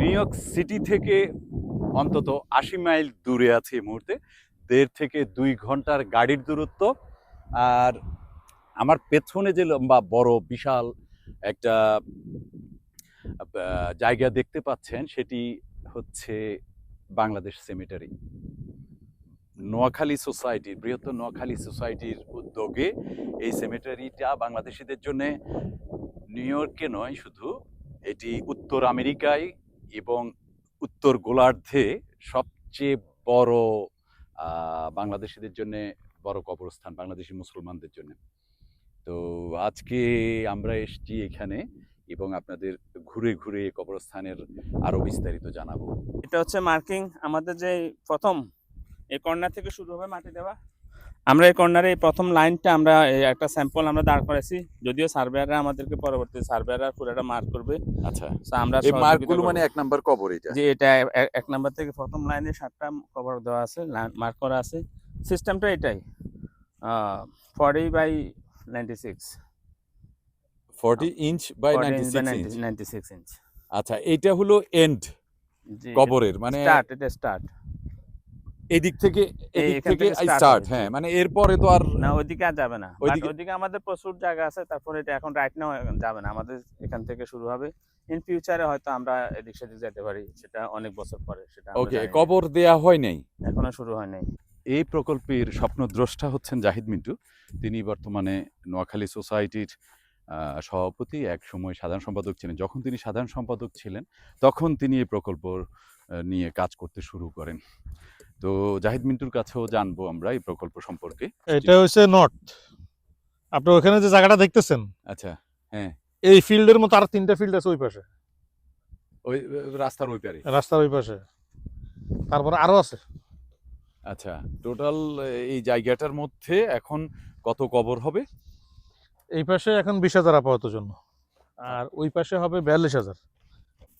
New York city থেকে অন্তত ৮০ mile দূরে আছে এই মুহূর্তে। ১.৫ থেকে ২ ঘন্টার গাড়ির দূরত্ব। আর আমার পেছনে যে লম্বা বড় বিশাল একটা জায়গা দেখতে পাচ্ছেন, সেটি হচ্ছে বাংলাদেশ সেমেটারি। নোয়াখালী সোসাইটির, বৃহত্তর নোয়াখালী সোসাইটির উদ্যোগে এই সেমেটারিটা বাংলাদেশিদের জন্য নিউ ইয়র্কে নয় শুধু, এটি উত্তর আমেরিকায় এবং উত্তর গোলার্ধে সবচেয়ে বড় বাংলাদেশিদের জন্য বড় কবরস্থান, বাংলাদেশি মুসলমানদের জন্য। তো আজকে আমরা এসেছি এখানে এবং আপনাদের ঘুরে ঘুরে কবরস্থানের আরো বিস্তারিত জানাবো। এটা হচ্ছে মার্কিং, আমাদের যে প্রথম এই কর্নার থেকে শুরু হবে মাটি দেওয়া। আমরা এই কর্নারে এই প্রথম লাইনটা আমরা একটা স্যাম্পল আমরা দাঁড় করেছি, যদিও সার্ভেয়াররা আমাদেরকে পরবর্তী সার্ভেয়াররা পুরোটা মার্ক করবে। আচ্ছা, আমরা এই মার্কগুলো মানে ১ নাম্বার কবর, এটা যে এটা ১ নাম্বার থেকে প্রথম লাইনে ৭টা কবর দেওয়া আছে, মার্ক করা আছে। সিস্টেমটা এটাই 40/96, 40 ইঞ্চ বাই 96 ইঞ্চ। আচ্ছা, এটা হলো এন্ড কবরের, মানে এটা স্টার্ট এদিক থেকে স্টার্ট। হ্যাঁ, মানে এরপরে তো আর না, ওইদিকে আর যাবে না। ওইদিকে আমাদের প্রচুর জায়গা আছে, তারপরে এটা এখন রাইট নাও যাবে না, আমাদের এখান থেকে শুরু হবে। ইন ফিউচারে হয়তো আমরা এদিক সেদিক যেতে পারি, সেটা অনেক বছর পরে। সেটা ওকে, কবর দেয়া হয় নাই, এখনো শুরু হয় নাই। এই প্রকল্পের স্বপ্নদ্রষ্টা হচ্ছেন জাহিদ মিন্টু। তিনি বর্তমানে নোয়াখালী সোসাইটির সভাপতি, এক সময় সাধারণ সম্পাদক ছিলেন। যখন তিনি সাধারণ সম্পাদক ছিলেন তখন তিনি এই প্রকল্প নিয়ে কাজ করতে শুরু করেন। তো জাহিদ মিন্টুর কাছেও জানবো আমরা এই প্রকল্প সম্পর্কে। এটা হচ্ছে নর্থ, আপনার ওখানে যে জায়গাটা দেখতেছেন, আচ্ছা, হ্যাঁ, এই ফিল্ডের মতো আর 3টা ফিল্ড আছে ওই পাশে, ওই রাস্তার ওই পারে, রাস্তার ওই পাশে, তারপরে আরো আছে। আচ্ছা, টোটাল এই জায়গাটার মধ্যে এখন কত কবর হবে? এই পাশে এখন 20,000 আপাতত জন্য, আর ওই পাশে হবে 42,000।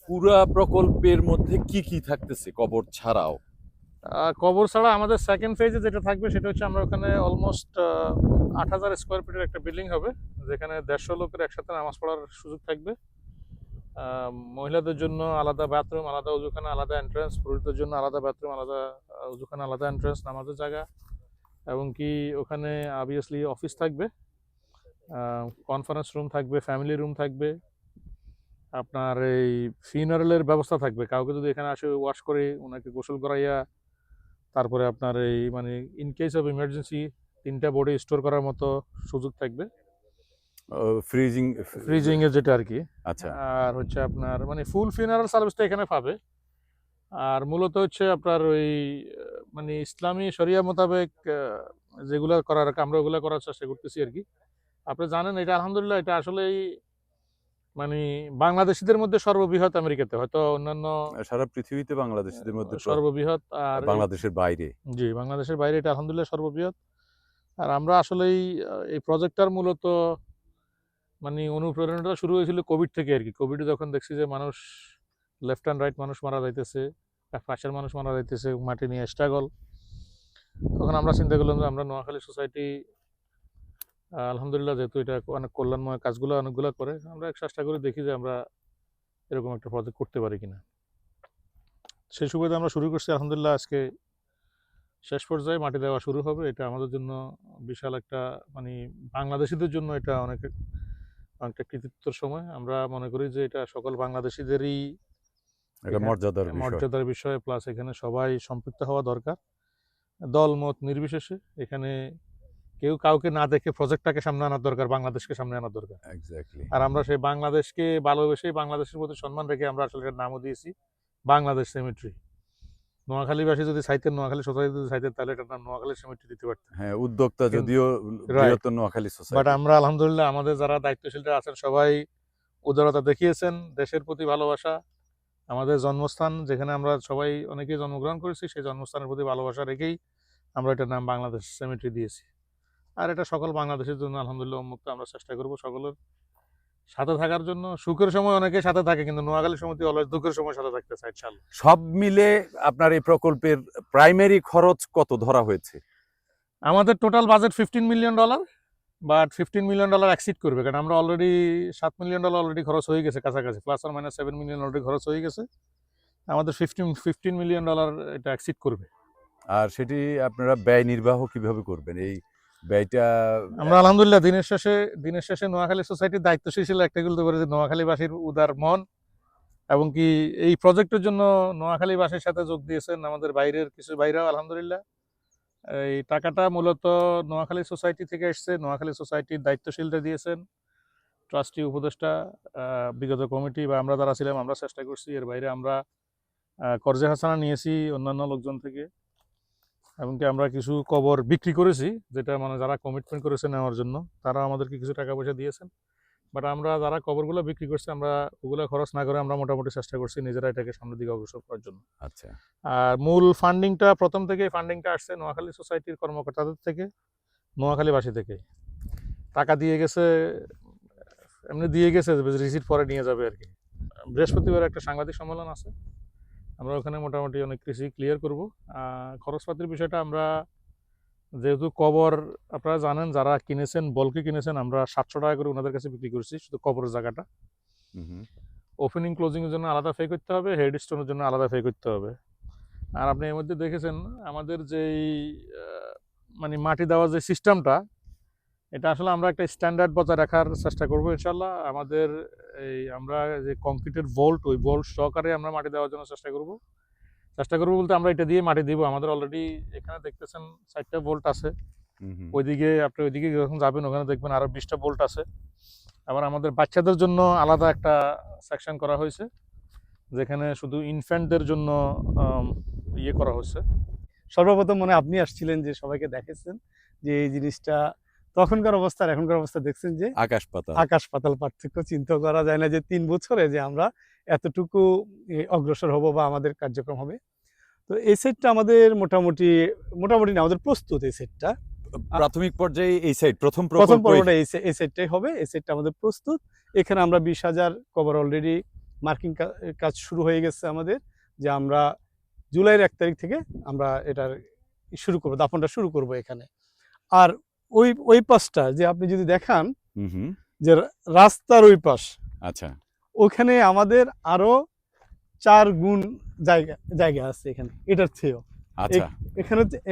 পুরা প্রকল্পের মধ্যে কি কি থাকতেছে কবর ছাড়াও? কবর ছাড়া আমাদের সেকেন্ড ফেজে যেটা থাকবে সেটা হচ্ছে আমরা ওখানে অলমোস্ট 8,000 স্কোয়ার ফিটের একটা বিল্ডিং হবে, যেখানে 150 লোকের একসাথে নামাজ পড়ার সুযোগ থাকবে। মহিলাদের জন্য আলাদা বাথরুম, আলাদা উজুখানা, আলাদা এন্ট্রান্স, পুরুষদের জন্য আলাদা বাথরুম, আলাদা উজুখানা, আলাদা এন্ট্রান্স, নামাজের জায়গা, এবং কি ওখানে অবভিয়াসলি অফিস থাকবে, কনফারেন্স রুম থাকবে, ফ্যামিলি রুম থাকবে, আপনার এই ফিনারেলের ব্যবস্থা থাকবে। কাউকে যদি এখানে আসে ওয়াশ করে ওনাকে গোসল করাইয়া, তারপরে আপনার এই মানে ইন কেস অফ ইমার্জেন্সি 3টা বডি স্টোর করার মতো সুযোগ থাকবে, ফ্রিজিং এর যেটা আর কি। আচ্ছা, আর হচ্ছে আপনার মানে ফুল ফিনারেল সার্ভিসটা এখানে পাবে। আর মূলত হচ্ছে আপনার ওই মানে ইসলামী শরিয়া মোতাবেক যেগুলো করার, আমরা ওগুলো করার চেষ্টা করতেছি আর কি। আপনি জানেন এটা আলহামদুলিল্লাহ এটা আসলেই মানে বাংলাদেশিদের মধ্যে সর্ববৃহৎ, আমেরিকাতে হয়তো অন্যান্য সারা পৃথিবীতে বাংলাদেশিদের মধ্যে সর্ববৃহৎ, আর বাংলাদেশের বাইরে, জি বাংলাদেশের বাইরে এটা আলহামদুলিল্লাহ সর্ববৃহৎ। আর আমরা আসলেই এই প্রজেক্টটার মূলত মানে অনুপ্রেরণাটা শুরু হয়েছিল কোভিড থেকে আর কি। কোভিডে যখন দেখছি যে মানুষ লেফট অ্যান্ড রাইট মানুষ মারা যাইতেছে, পাশের মানুষ মারা যাইতেছে, মাটি নিয়ে স্ট্রাগল, তখন আমরা চিন্তা করলাম যে আমরা নোয়াখালী সোসাইটি আলহামদুলিল্লাহ যেহেতু এটা অনেক কল্যাণময় কাজগুলো অনেকগুলো করে, আমরা চেষ্টা করে দেখি যে আমরা এরকম একটা প্রজেক্ট করতে পারি কিনা। সেই সুবাদে আমরা শুরু করছি আলহামদুলিল্লাহ। আজকে শেষ পর্যায়ে মাটি দেওয়া শুরু হবে। এটা আমাদের জন্য বিশাল একটা মানে বাংলাদেশিদের জন্য এটা অনেকটা কৃতিত্বের সময়। আমরা মনে করি যে এটা সকল বাংলাদেশিদেরই এটা মর্যাদার বিষয়, প্লাস এখানে সবাই সম্পৃক্ত হওয়া দরকার, দল মত নির্বিশেষে। এখানে কেউ কাউকে না দেখে প্রজেক্টটাকে সামনে আনার দরকার, বাংলাদেশকে সামনে আনার দরকার। আর আমরা সেই বাংলাদেশকে ভালোবেসে, বাংলাদেশের প্রতি সম্মান রেখে আমরা আসলে নামও দিয়েছি বাংলাদেশ সেমেট্রি। নোয়াখালীবাসী যদি চাইতেন, নোয়াখালী সোসাইটি যদি চাইতেন, তাহলে এটার নাম নোয়াখালী সেমেট্রি দিতে পারতেন। হ্যাঁ, উদ্যোক্তা যদিও বৃহত্তর নোয়াখালী সোসাইটি, বাট আমরা আলহামদুলিল্লাহ আমাদের যারা দায়িত্বশীলরা আছেন সবাই উদারতা দেখিয়েছেন, দেশের প্রতি ভালোবাসা, আমাদের জন্মস্থান যেখানে আমরা সবাই অনেকেই জন্মগ্রহণ করেছি, সেই জন্মস্থানের প্রতি ভালোবাসা রেখেই আমরা এটার নাম বাংলাদেশ সেমেট্রি দিয়েছি। আর এটা সকল বাংলাদেশের জন্য আলহামদুলিল্লাহ উন্মুক্ত। আমরা চেষ্টা করবো সকলের সাথে থাকার জন্য। সুখের সময় অনেকে সাথে থাকে, কিন্তু নোয়াখালী সমিতি অলওয়েজ দুঃখের সময় সাথে থাকতে চাই ইনশাআল্লাহ। সব মিলে আপনার এই প্রকল্পের প্রাইমারি খরচ কত ধরা হয়েছে? আমাদের total budget $15 million, but $15 million exceed করবে, কারণ আমরা অলরেডি $7 মিলিয়ন অলরেডি খরচ হয়ে গেছে কাছাকাছি, প্লাস আর মাইনাস $7 মিলিয়ন অলরেডি খরচ হয়ে গেছে। আমাদের $15 মিলিয়ন এটা এক্সিড করবে। আর সেটি আপনারা ব্যয় নির্বাহ কিভাবে করবেন? এই ব্যয়টা আমরা আলহামদুলিল্লাহ দিনের শেষে নোয়াখালী সোসাইটির দায়িত্বশীল ছিল একটা বলতে পারি যে নোয়াখালীবাসীর উদার মন, এবং কি এই প্রজেক্টের জন্য নোয়াখালীবাসীর সাথে যোগ দিয়েছেন আমাদের বাইরের কিছু ভাইরাও আলহামদুলিল্লাহ। এই টাকাটা মূলত নোয়াখালী সোসাইটি থেকে এসছে, নোয়াখালী সোসাইটির দায়িত্বশীলরা দিয়েছেন, ট্রাস্টি উপদেষ্টা, বিগত কমিটি বা আমরা যারা ছিলাম আমরা চেষ্টা করছি। এর বাইরে আমরা কর্জে হাসানা নিয়েছি অন্যান্য লোকজন থেকে, এমনকি আমরা কিছু কবর বিক্রি করেছি, যেটা মানে যারা কমিটমেন্ট করেছে নেওয়ার জন্য তারা আমাদেরকে কিছু টাকা পয়সা দিয়েছেন। বাট আমরা যারা কবরগুলো বিক্রি করছি আমরা ওগুলো খরচ না করে আমরা মোটামুটি চেষ্টা করছি নিজেরা এটাকে সামনের দিকে অগ্রসর করার জন্য। আচ্ছা, আর মূল ফান্ডিংটা প্রথম থেকে ফান্ডিংটা আসছে নোয়াখালী সোসাইটির কর্মকর্তাদের থেকে, নোয়াখালীবাসী থেকে টাকা দিয়ে গেছে, এমনি দিয়ে গেছে, রিসিট পরে নিয়ে যাবে আর কি। বৃহস্পতিবার একটা সাংবাদিক সম্মেলন আছে, আমরা ওখানে মোটামুটি অনেক কিছু ক্লিয়ার করব। খরচপাতির বিষয়টা আমরা যেহেতু কবর আপনারা জানেন যারা কিনেছেন বলকে কিনেছেন, আমরা 700 টাকা করে ওনাদের কাছে বিক্রি করছি শুধু কবরের জায়গাটা। ওপেনিং ক্লোজিং এর জন্য আলাদা পে করতে হবে, হেড স্টোনের জন্য আলাদা পে করতে হবে। আর আপনি এর মধ্যে দেখেছেন আমাদের যেই মানে মাটি দেওয়ার যে সিস্টেমটা, এটা আসলে আমরা একটা স্ট্যান্ডার্ড বজায় রাখার চেষ্টা করবো ইনশাল্লাহ। আমাদের আমরা যে কংক্রিটের বোল্ট, ওই বোল্ট সহকারে আমরা মাটি দেওয়ার জন্য চেষ্টা করবো বলতে আমরা এটা দিয়ে মাটি দিব। আমাদের অলরেডি এখানে দেখতেছেন 4টা বোল্ট আছে, ওইদিকে যখন যাবেন ওখানে দেখবেন আরো 20টা বোল্ট আছে। আবার আমাদের বাচ্চাদের জন্য আলাদা একটা সেকশন করা হয়েছে, যেখানে শুধু ইনফ্যান্টদের জন্য ইয়ে করা হচ্ছে। সর্বপ্রথম মনে আপনি আসছিলেন যে সবাইকে দেখেছেন যে এই জিনিসটা তখনকার অবস্থা আর এখনকার অবস্থা দেখছেন যে আকাশ পাতাল পার্থক্য। চিন্তা করা যায় না যে 3 বছরে যে আমরা এতটুকু অগ্রসর হব বা আমাদের কার্যক্রম হবে। তো এই সেটটা আমাদের মোটামুটি না, আমাদের প্রস্তুত। এই সেটটা প্রাথমিক পর্যায়ে এই সাইড প্রথম পর্বটা এই সেটটাই হবে। এই সেটটা আমাদের প্রস্তুত। এখানে আমরা 20,000 কভার অলরেডি মার্কিং কাজ শুরু হয়ে গেছে আমাদের, যে আমরা জুলাইয়ের 1 তারিখ থেকে আমরা এটার শুরু করবো, দাফনটা শুরু করব এখানে। আর ওই পাশটা যে আপনি যদি দেখান যে রাস্তার ওই পাশ, আচ্ছা, ওখানে আমাদের আরো 4 গুণ জায়গা আছে এখানে এটার থেকেও। আচ্ছা,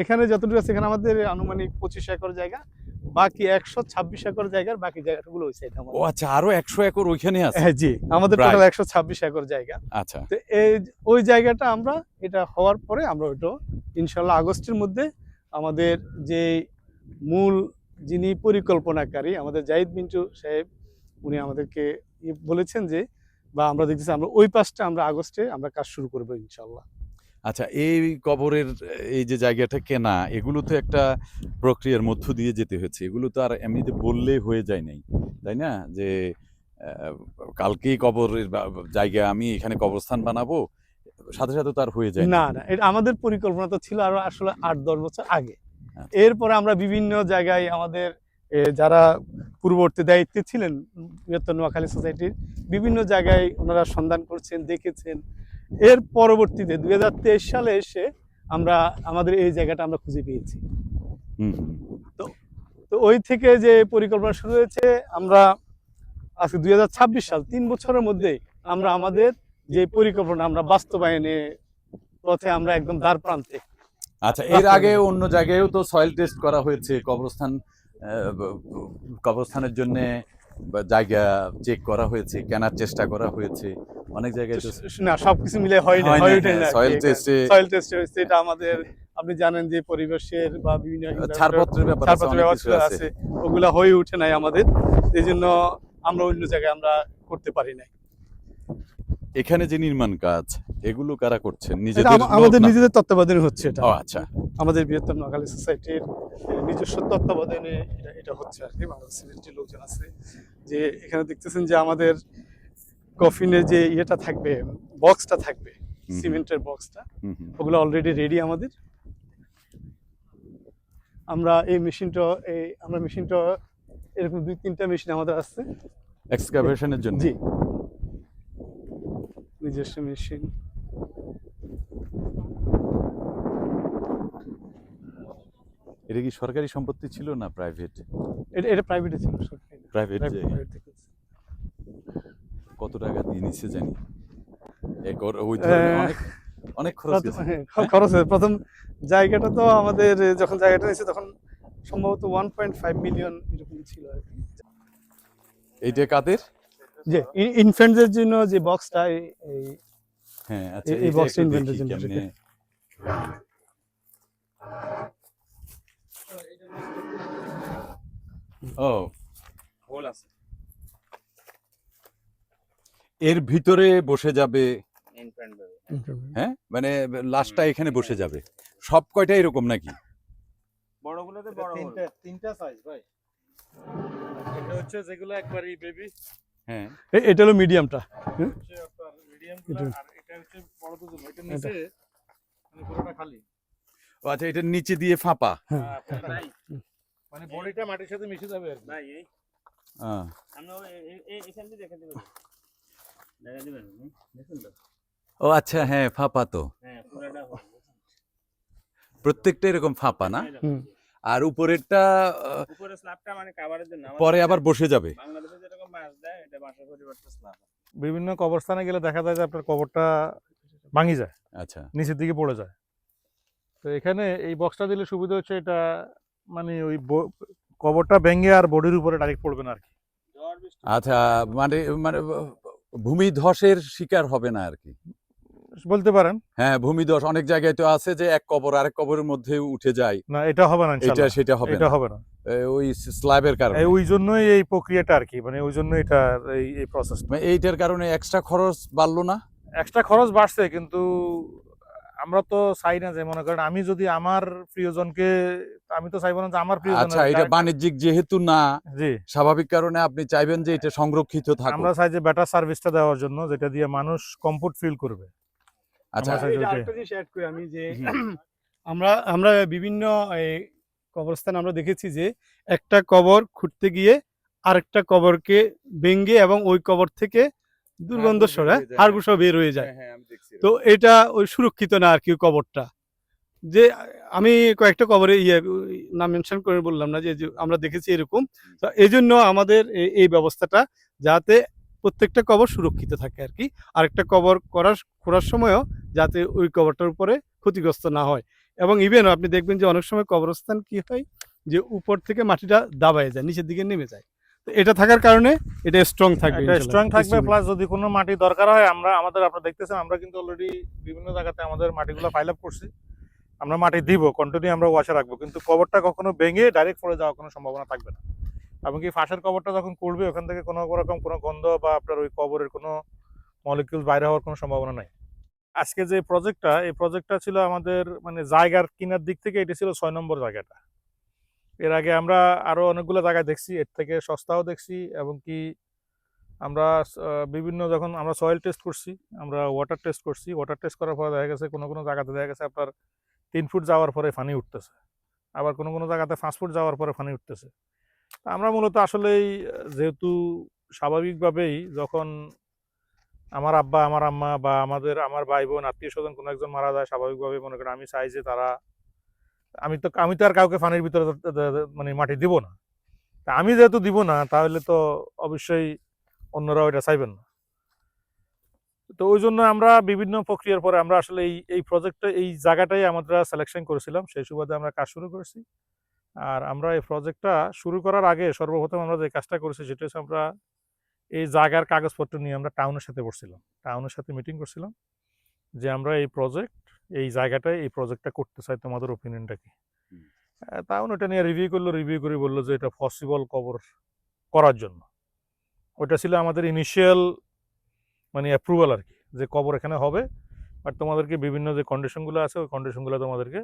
এখানে যতটুকু আছে এখানে আমাদের আনুমানিক 25 একর জায়গা, বাকি 126 একর জায়গার বাকি জায়গাগুলো ওই সাইড আমাদের। ও আচ্ছা, আরো 100 একর ওইখানে আছে? হ্যাঁ জি, আমাদের টোটাল 126 একর জায়গা। আচ্ছা, তো ওই জায়গাটা আমরা এটা হওয়ার পরে আমরা ওইটা ইনশাল্লাহ আগস্টের মধ্যে আমাদের যে মূল যিনি পরিকল্পনাকারী আমাদের জাহিদ মিন্টু সাহেব, উনি আমাদেরকে বলেছেন যে, বা আমরা দেখতেছি আমরা ওই পাশটা আমরা আগস্টে আমরা কাজ শুরু করবো ইনশাল্লাহ। আচ্ছা, এই কবরের এই যে জায়গাটা কেনা, এগুলো তো একটা প্রক্রিয়ার মধ্য দিয়ে যেতে হয়েছে। এগুলো তো আর এমনিতে বললে হয়ে যায় নাই, তাই না? যে কালকেই কবরের জায়গা আমি এখানে কবরস্থান বানাবো, সাথে সাথে তো আর হয়ে যায় না। এটা আমাদের পরিকল্পনা তো ছিল আরো আসলে 8-10 বছর আগে। এরপরে আমরা বিভিন্ন জায়গায় আমাদের যারা পূর্ববর্তী দায়িত্বে ছিলেন বৃহত্তর নোয়াখালী সোসাইটির বিভিন্ন জায়গায় ওনারা সন্ধান করছেন, দেখেছেন। এর পরবর্তীতে 2023 সালে এসে আমরা আমাদের এই জায়গাটা আমরা খুঁজে পেয়েছি। তো ওই থেকে যে পরিকল্পনা শুরু হয়েছে, আমরা আজকে 2026 সাল, 3 বছরের মধ্যে আমরা আমাদের যে পরিকল্পনা আমরা বাস্তবায়নে পথে আমরা একদম দ্বার প্রান্তে। আচ্ছা, এর আগে অন্য জায়গায়ও তো সয়েল টেস্ট করা হয়েছে, কবরস্থানের জন্য জায়গা চেক করা হয়েছে, কেনার চেষ্টা করা হয়েছে অনেক জায়গায়। না, সবকিছু মিলে হয় না, সয়েল টেস্টে হয়েছে। এটা আমাদের আপনি জানেন যে পরিবেশের বা বিভিন্ন ছাড়পত্রের ব্যাপার আছে, ওগুলা হয়ে ওঠে নাই আমাদের, এই জন্য আমরা অন্য জায়গায় আমরা করতে পারি নাই। এখানে যে নির্মাণ কাজ, এগুলো কারা করছেন? আমাদের নিজেদের তত্ত্বাবধানে হচ্ছে এটা। আচ্ছা, আমাদের বৃহত্তর নোয়াখালী সোসাইটির নিজস্ব তত্ত্বাবধানে এটা হচ্ছে আর কি। বাংলাদেশ সিমেন্টের লোকজন আছে, যে এখানে দেখতেছেন যে আমাদের কফিনের যে ইয়েটা থাকবে, বক্সটা থাকবে, সিমেন্টের বক্সটা, ওগুলো অলরেডি রেডি আমাদের। আমরা মেশিনটা এরকম 2-3টা মেশিন আমাদের আছে এক্সকাভেশনের জন্য। জি, নিজস্ব মেশিন। এটা কি সরকারি সম্পত্তি ছিল না প্রাইভেট? এটা প্রাইভেটে ছিল, প্রাইভেট। কত টাকা দিয়ে নিচ্ছে জানি? ওই ধরনের আহ, অনেক অনেক খরচ গেছে। খরচ হয়েছে। প্রথম জায়গাটা তো আমাদের যখন জায়গাটা নিয়েছে তখন সম্ভবত 1.5 মিলিয়ন এরকম ছিল আর কি। এইটা কাদের? যে ইনফ্যান্টদের জন্য যে বক্সটা এই হ্যাঁ আচ্ছা, এই এইটা বক্সটা একটু ইনভেন্টের দেখি জন্য কেমনে। ও, হোল আছে এর ভিতরে বসে যাবে? Infant baby. হ্যাঁ, মানে লাশটা এখানে বসে যাবে। সব কয়টা এরকম নাকি? বড়গুলোতে বড় হোল। তিনটা সাইজ ভাই। এটা হচ্ছে যেগুলো একবারই বেবি, হ্যাঁ এটা হলো মিডিয়ামটা। হচ্ছে আপনার মিডিয়ামগুলো, এটা- আর এটা হচ্ছে বড়দের জন্য। এটা নিচে মানে পুরোটা খালি, ও আচ্ছা, এটার নিচে দিয়ে ফাঁপা। পুরোটা নাই মানে বডিটা মাটির সাথে মিশে যাবে আর কি। নাই এই আহ, আমরা এখান থেকে দেখে দিবেন, দেখা দিবেন দেখুন তো। ও আচ্ছা, হ্যাঁ ফাঁপা তো, হ্যাঁ পুরোটা হোল। প্রত্যেকটা এরকম ফাঁপা না? হুম। আর উপরেরটা উপরে স্ল্যাবটা মানে কভারের জন্য। পরে আবার বসে যাবে। বাংলাদেশে যেরকম বাঁশ দেয়, এটা বাঁশের পরিবর্তে স্ল্যাব। বিভিন্ন কবরস্থানে গেলে দেখা যায় যে আপনার কবরটা ভাঙি যায়, আচ্ছা নিচের দিকে পড়ে যায়। তো এখানে এই বক্সটা দিলে সুবিধা হচ্ছে এটা মানে ওই কবরটা ভেঙে আর বডির উপরে ডাইরেক্ট পড়বে না আর কি। ঝড় বৃষ্টি আচ্ছা, মানে মানে ভূমিধসের শিকার হবে না আর কি। বলতে পারেন। হ্যাঁ, ভূমিধস অনেক জায়গায় তো আছে যে এক কবর আরেক কবরের মধ্যে উঠে যায়, না, এটা হবে না এটা ইনশাআল্লাহ। সেটা হবে এটা না, হবে না। ওই স্ল্যাবের কারণে। ওই জন্যই এই প্রক্রিয়াটা আর কি, মানে ওই জন্য এটা এই প্রসেস। মানে এইটার কারণে এক্সট্রা খরচ বাড়লো না? এক্সট্রা খরচ বাড়ছে, কিন্তু আমরা তো চাই না যে, মনে করেন আমি যদি আমার প্রিয়জনকে, আমি তো চাইবো না যে আমার প্রিয়জন। আচ্ছা, এটা বাণিজ্যিক যেহেতু না, জি, স্বাভাবিক কারণে আপনি চাইবেন যে এটা সংরক্ষিত থাকুক। আমরা চাই যে বেটার সার্ভিসটা দেওয়ার জন্য, যেটা দিয়ে মানুষ কমফোর্ট ফিল করবে। আচ্ছা, আমরা চাই যে এটা ওইটাই। আরেকটা জিনিস অ্যাড করি আমি যে হুম। আমরা আমরা বিভিন্ন কবরস্থান আমরা দেখেছি যে একটা কবর খুঁড়তে গিয়ে আরেকটা কবরকে ভেঙে এবং ওই কবর থেকে দুর্গন্ধ হাড়গোড় বের সরা হয়ে যায়, হাড়গোড় সব বের হয়ে যায়। হ্যাঁ, হ্যাঁ, আমি দেখছি তো এরকম। এটা ওই সুরক্ষিত না আর কি ওই কবরটা। যে আমি কয়েকটা কবরে নাম মেনশন করে বললাম না যে যে আমরা দেখেছি এরকম। তো এই জন্য আমাদের এই ব্যবস্থাটা যাতে প্রত্যেকটা কবর সুরক্ষিত থাকে আর কি। আরেকটা কবর খোঁড়ার সময়ও যাতে ওই কবরটার উপরে ক্ষতিগ্রস্ত না হয়। এবং ইভেন আপনি দেখবেন যে অনেক সময় কবরস্থান কি হয় যে উপর থেকে মাটিটা দাবায় যায়, নিচের দিকে নেমে যায়। তো এটা থাকার কারণে এটা স্ট্রং থাকবে, এটা স্ট্রং ইনশাআল্লাহ। থাকবে, প্লাস যদি কোনো মাটি দরকার হয়, আপনারা দেখতেছেন আমরা কিন্তু অলরেডি বিভিন্ন জায়গাতে আমাদের মাটিগুলো ফাইল আপ করছি। আমরা মাটি দিব, কন্টিনিউ আমরা ওয়াশে রাখবো, কিন্তু কবরটা কখনো ভেঙে ডাইরেক্ট পড়ে যাওয়ার কোনো সম্ভাবনা থাকবে না। এমনকি ফাঁসের কবরটা যখন করবে, ওখান থেকে কোনো রকম কোনো গন্ধ বা আপনার ওই কবরের কোনো মলিকিউল বাইরে হওয়ার কোনো সম্ভাবনা নাই। আজকে যে প্রজেক্টটা, এই প্রজেক্টটা ছিল আমাদের মানে জায়গার কিনার দিক থেকে এটা ছিল 6 নম্বর জায়গাটা। এর আগে আমরা আরো অনেকগুলো জায়গায় দেখছি, এর থেকে সস্তাও দেখছি, এবং কি আমরা বিভিন্ন, যখন আমরা সয়েল টেস্ট করছি, আমরা ওয়াটার টেস্ট করছি, ওয়াটার টেস্ট করার পরে দেখা গেছে কোনো কোনো জায়গাতে দেখা গেছে আপনার 3 ফুট যাওয়ার পরে পানি উঠতেছে, আবার কোনো কোনো জায়গাতে 5 ফুট যাওয়ার পরে পানি উঠতেছে। তা আমরা মূলত আসলেই যেহেতু স্বাভাবিকভাবেই যখন আমার আব্বা, আমার আম্মা বা আমার ভাই বোন, আত্মীয় স্বজন কোনো একজন মারা যায়, স্বাভাবিকভাবে মনে করেন আমি চাই যে তারা, আমি তো আর কাউকে পানির ভিতরে মানে মাটি দিব না। তা আমি যেহেতু দিব না, তাহলে তো অবশ্যই অন্যরাও এটা চাইবেন না। তো ওই জন্য আমরা বিভিন্ন প্রক্রিয়ার পরে আমরা আসলে এই প্রজেক্টটা, এই জায়গাটাই আমরা সিলেকশন করেছিলাম, সেই সুবাদে আমরা কাজ শুরু করেছি। আর আমরা এই প্রজেক্টটা শুরু করার আগে সর্বপ্রথম আমরা যে কাজটা করেছি সেটা হচ্ছে আমরা এই জায়গার কাগজপত্র নিয়ে আমরা টাউনের সাথে বসছিলাম, টাউনের সাথে মিটিং করছিলাম যে আমরা এই জায়গাটায় এই প্রজেক্টটা করতে চাই, তোমাদের ওপিনিয়নটা কি। টাউন ওটা নিয়ে রিভিউ করে বললো যে এটা পসিবল কবর করার জন্য। ওইটা ছিল আমাদের ইনিশিয়াল মানে অ্যাপ্রুভাল আর কি, যে কবর এখানে হবে, বাট তোমাদেরকে বিভিন্ন যে কন্ডিশনগুলো আছে ওই কন্ডিশনগুলো তোমাদেরকে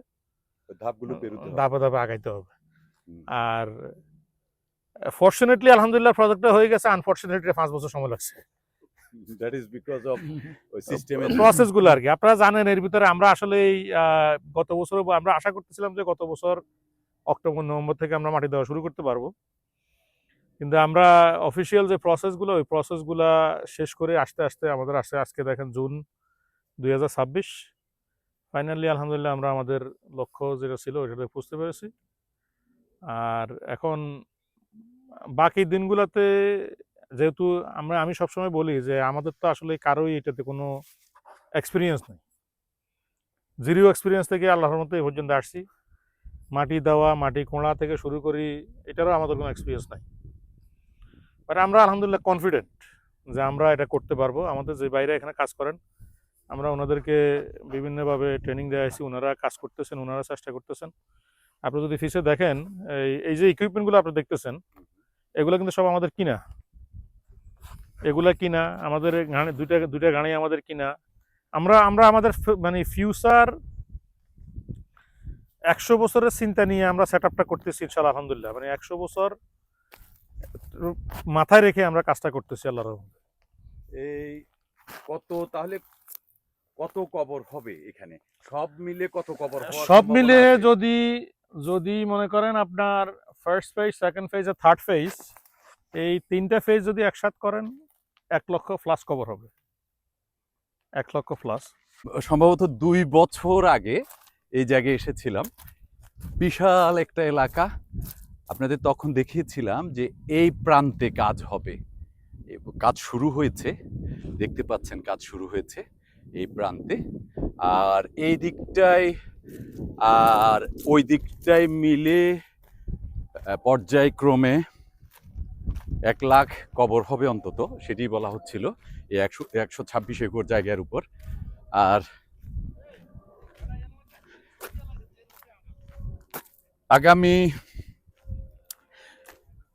ধাপগুলো পেরোতে হবে। ধাপে ধাপে আগাইতে হবে। হুম। আর ফরচুনেটলি আলহামদুলিল্লাহ প্রজেক্টটা হয়ে গেছে, আনফরচুনেটলি 5 বছর সময় লাগছে দ্যাট ইজ বিকজ অফ ওই সিস্টেমের প্রসেসগুলো আর কি। আপনারা জানেন এর ভিতরে আমরা আসলে গত বছর আমরা আশা করতেছিলাম যে গত বছর অক্টোবর নভেম্বর থেকে আমরা মাটি দেওয়া শুরু করতে পারবো, কিন্তু আমরা অফিসিয়াল যে প্রসেসগুলো, ওই প্রসেসগুলো শেষ করে আস্তে আস্তে আমাদের আজকে দেখেন জুন 2026, ফাইনালি আলহামদুলিল্লাহ আমরা আমাদের লক্ষ্য যেটা ছিল ওইটাতে পৌঁছতে পেরেছি। আর এখন বাকি দিনগুলোতে যেহেতু আমি সবসময় বলি যে আমাদের তো আসলে কারোই এটাতে কোনো এক্সপিরিয়েন্স নেই, জিরো এক্সপিরিয়েন্স থেকে আল্লাহর মতো এই পর্যন্ত আসছি। মাটি দেওয়া, মাটি খোঁড়া থেকে শুরু করি, এটারও আমাদের কোনো এক্সপিরিয়েন্স নাই। বাট আমরা আলহামদুলিল্লাহ কনফিডেন্ট যে আমরা এটা করতে পারবো। আমাদের যে বাইরে এখানে কাজ করেন, আমরা ওনাদেরকে বিভিন্নভাবে ট্রেনিং দেওয়া হয়েছি, ওনারা কাজ করতেছেন, ওনারা চেষ্টা করতেছেন। আপনি যদি ফিসে দেখেন, এই যে ইকুইপমেন্টগুলো আপনি দেখতেছেন, এগুলো কিন্তু সব আমাদের কিনা। এগুলা কিনা, আমাদের দুইটা গাড়ি আমাদের কিনা। আমরা আমাদের মানে ফিউচার 100 বছরের চিন্তা নিয়ে আমরা সেট আপটা করতেছি ইনশাআল্লাহ, আলহামদুলিল্লাহ। মানে 100 বছর মাথায় রেখে আমরা কাজটা করতেছি আল্লাহর রহমতে। এই তাহলে কত কবর হবে এখানে, সব মিলে কত কবর হওয়ার সব সম্ভাবনা মিলে আছে? যদি মনে করেন আপনার ফার্স্ট ফেজ, সেকেন্ড ফেজ আর থার্ড ফেজ, এই 3টা ফেজ যদি একসাথে করেন 1 লক্ষ প্লাস কবর হবে। 1 লক্ষ প্লাস। সম্ভবত 2 বছর আগে এই জায়গায় এসেছিলাম, বিশাল একটা এলাকা। আপনাদের তখন দেখিয়েছিলাম যে এই প্রান্তে কাজ হবে, কাজ শুরু হয়েছে, দেখতে পাচ্ছেন কাজ শুরু হয়েছে এই প্রান্তে। আর এই দিকটায় আর ওই দিকটায় মিলে পর্যায়ক্রমে 1 লাখ কবর হবে অন্তত, সেটি বলা হচ্ছিল এই 126 একর জায়গার উপর। আর আগামী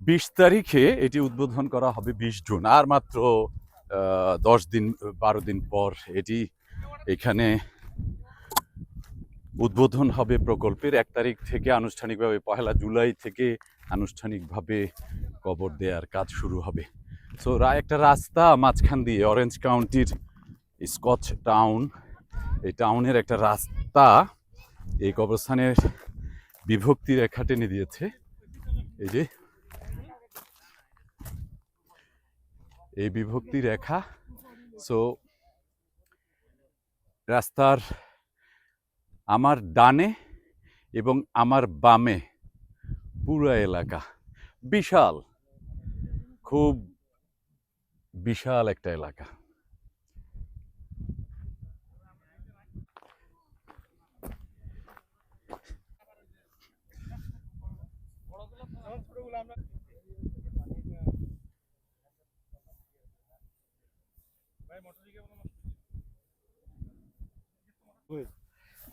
20 তারিখে এটি উদ্বোধন করা হবে, 20 জুন। আর মাত্র 12 দিন পর এটি এখানে উদ্বোধন হবে প্রকল্পের। 1 তারিখ থেকে আনুষ্ঠানিকভাবে, 1 জুলাই থেকে আনুষ্ঠানিকভাবে কবর দেওয়ার কাজ শুরু হবে। সো একটা রাস্তা মাঝখান দিয়ে, অরেঞ্জ কাউন্টির স্কচ টাউন, এই টাউনের একটা রাস্তা এই কবরস্থানের বিভক্তি রেখা টেনে দিয়েছে। এই যে এই বিভক্তি রেখা। সো রাস্তার আমার ডানে এবং আমার বামে পুরো এলাকা, বিশাল, খুব বিশাল একটা এলাকা।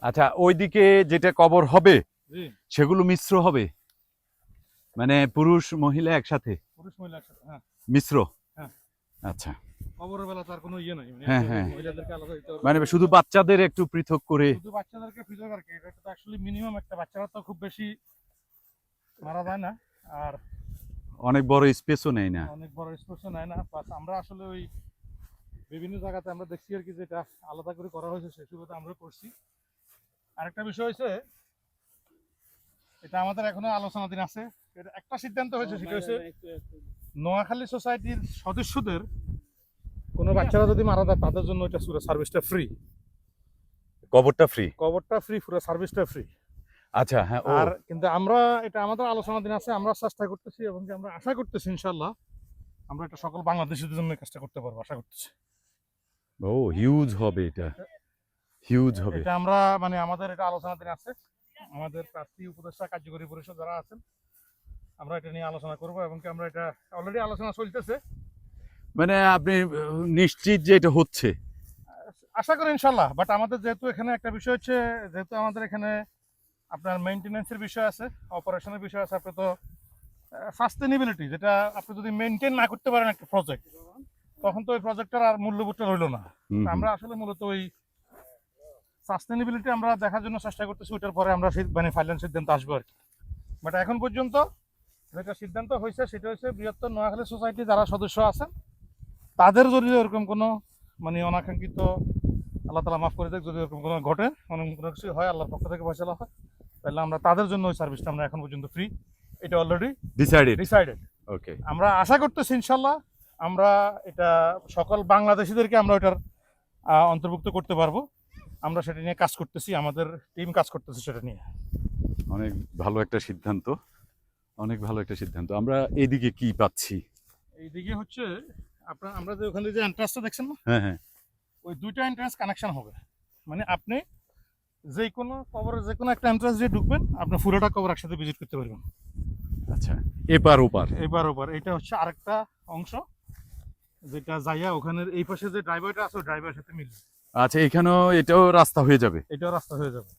আচ্ছা, ওইদিকে যেটা কবর হবে সেগুলো মিশ্র হবে, মানে পুরুষ মহিলা একসাথে, পুরুষ মহিলা একসাথে, হ্যাঁ, মিশ্র। হ্যাঁ। আচ্ছা, কবরের বেলা তার কোনো ইয়ে নাই, হ্যাঁ, হ্যাঁ। মহিলাদেরকে আলাদা দিতে হবে, মানে শুধু বাচ্চাদের একটু পৃথক করে। শুধু বাচ্চাদেরকে পৃথক আর কি। এটা তো অ্যাকচুয়ালি মিনিমাম একটা, বাচ্চারা তো খুব বেশি মারা যায় না, আর অনেক বড় স্পেসও নেই না। অনেক বড় স্পেসও নেয় না। প্লাস আমরা আসলে ওই বিভিন্ন জায়গাতে আমরা দেখছি আর কি, যেটা আলাদা করে করা হয়েছে সেই সুবিধা আমরা করছি। আরেকটা বিষয় হচ্ছে, এটা আমাদের এখনো আলোচনাধীন আছে। এটা একটা সিদ্ধান্ত হয়েছে, সেটা হচ্ছে নোয়াখালী সোসাইটির সদস্যদের কোনো বাচ্চারা যদি মারা যায় তাদের জন্য এটা পুরো সার্ভিসটা ফ্রি। কবরটা ফ্রি? কবরটা ফ্রি, পুরো সার্ভিসটা ফ্রি। আচ্ছা, হ্যাঁ। আর কিন্তু আমরা এটা আমাদের আলোচনাধীন আছে, আমরা চেষ্টা করতেছি এবং আমরা আশা করতেছি ইনশাআল্লাহ আমরা এটা সকল বাংলাদেশিদের জন্য কাজটা করতে পারবো, আশা করতেছি। ও, হিউজ হবে এটা, হিউজ হবে। এটা আমরা মানে আমাদের এটা আলোচনাধীন আছে, আমাদের প্রার্থী উপদেষ্টা কার্যকরী পরিষদ যারা আছেন, আমরা এটা নিয়ে আলোচনা করবো এবং আমরা এটা অলরেডি আলোচনা চলতেছে। মানে আপনি নিশ্চিত যে এটা হচ্ছে? আশা করি ইনশাল্লাহ। বাট আমাদের যেহেতু এখানে একটা বিষয় হচ্ছে, যেহেতু আমাদের এখানে আপনার মেইনটেনেন্সের বিষয় আছে, অপারেশনের বিষয় আছে, আপনি তো সাস্টেনেবিলিটি, যেটা আপনি যদি মেনটেন না করতে পারেন একটা প্রজেক্ট, তখন তো ওই প্রজেক্টটার আর মূল্যবোধটা রইল না। আমরা আসলে মূলত ওই সাস্টেনেবিলিটি আমরা দেখার জন্য চেষ্টা করতেছি, ওইটার পরে আমরা মানে ফাইনাল সিদ্ধান্ত আসবো আর কি। বাট এখন পর্যন্ত যেটা সিদ্ধান্ত হয়েছে সেটা হচ্ছে, বৃহত্তর নোয়াখালী সোসাইটি যারা সদস্য আছেন তাদের যদি ওরকম কোনো মানে অনাকাঙ্ক্ষিত, আল্লাহ তাআলা মাফ করে দেখ, যদি এরকম কোনো ঘটে, কোনো কিছু হয়, আল্লাহর পক্ষ থেকে ফয়সালা হয়, তাহলে আমরা তাদের জন্য ওই সার্ভিসটা আমরা এখন পর্যন্ত ফ্রি। এটা অলরেডি ডিসাইডেড। ওকে, আমরা আশা করতেছি ইনশাল্লাহ আমরা এটা সকল বাংলাদেশিদেরকে আমরা ওটার অন্তর্ভুক্ত করতে পারবো। আমরা সেটা নিয়ে কাজ করতেছি, আমাদের টিম কাজ করতেছে সেটা নিয়ে। অনেক ভালো একটা সিদ্ধান্ত, অনেক ভালো একটা সিদ্ধান্ত। আমরা এইদিকে কি পাচ্ছি? এইদিকে হচ্ছে আপনার, আমরা যে ওখানে যে এন্ট্রান্সটা দেখছেন না, হ্যাঁ, হ্যাঁ, ওই দুইটা এন্ট্রান্স কানেকশন হবে, মানে আপনি যে কোনো কবরের যে কোনো একটা এন্ট্রান্স দিয়ে ঢুকবেন, আপনি পুরোটা কবর একসাথে ভিজিট করতে পারবেন। আচ্ছা, এপার ওপার। এবার ওপার এটা হচ্ছে আরেকটা অংশ, যেটা যাইয়া ওখানের এই পাশে যে ড্রাইভারটা আছে ওই ড্রাইভারের সাথে মিলবে। আচ্ছা, এখানেও এটাও রাস্তা হয়ে যাবে। এটাও রাস্তা হয়ে যাবে।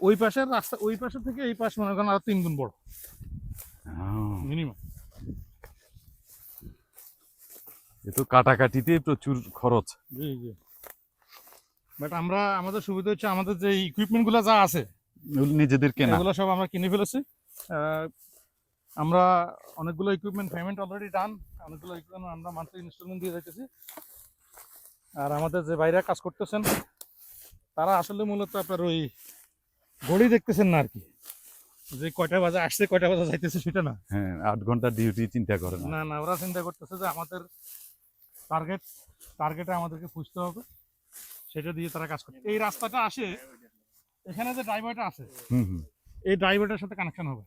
ওই পাশের রাস্তা, ওই পাশে থেকে এই পাশ মনে করেন আরো 3 গুণ বড় মিনিমাম। এ তো কাটাকাটিতে প্রচুর খরচ। জি জি, বাট আমরা আমাদের সুবিধা হচ্ছে আমাদের যে ইকুইপমেন্ট গুলো যা আছে এগুলো নিজেদের কেনা। এগুলো সব আমরা কিনে ফেলেছি। আমরা অনেকগুলো ইকুইপমেন্ট পেমেন্ট অলরেডি ডান, অনেকগুলো ইকুইপমেন্ট আমরা মান্থলি ইনস্টলমেন্ট দিয়ে যাইতেছি। আর আমাদের যে বাইরে কাজ করতেছেন তারা আসলে মূলত আপনার ওই ঘড়ি দেখতেছেন না আর কি, যে কয়টা বাজে আসছে কয়টা বাজে যাইতেছে সেটা না। হ্যাঁ, 8 ঘন্টা ডিউটি চিন্তা করে না। না না, ওরা চিন্তা করতেছে যে আমাদের টার্গেটে আমাদেরকে পুষতে হবে, সেটা দিয়ে তারা কাজ করছে। এই রাস্তাটা আসে, এখানে যে ড্রাইভারটা আছে হুম হুম। এই ড্রাইভারটার সাথে কানেকশন হবে।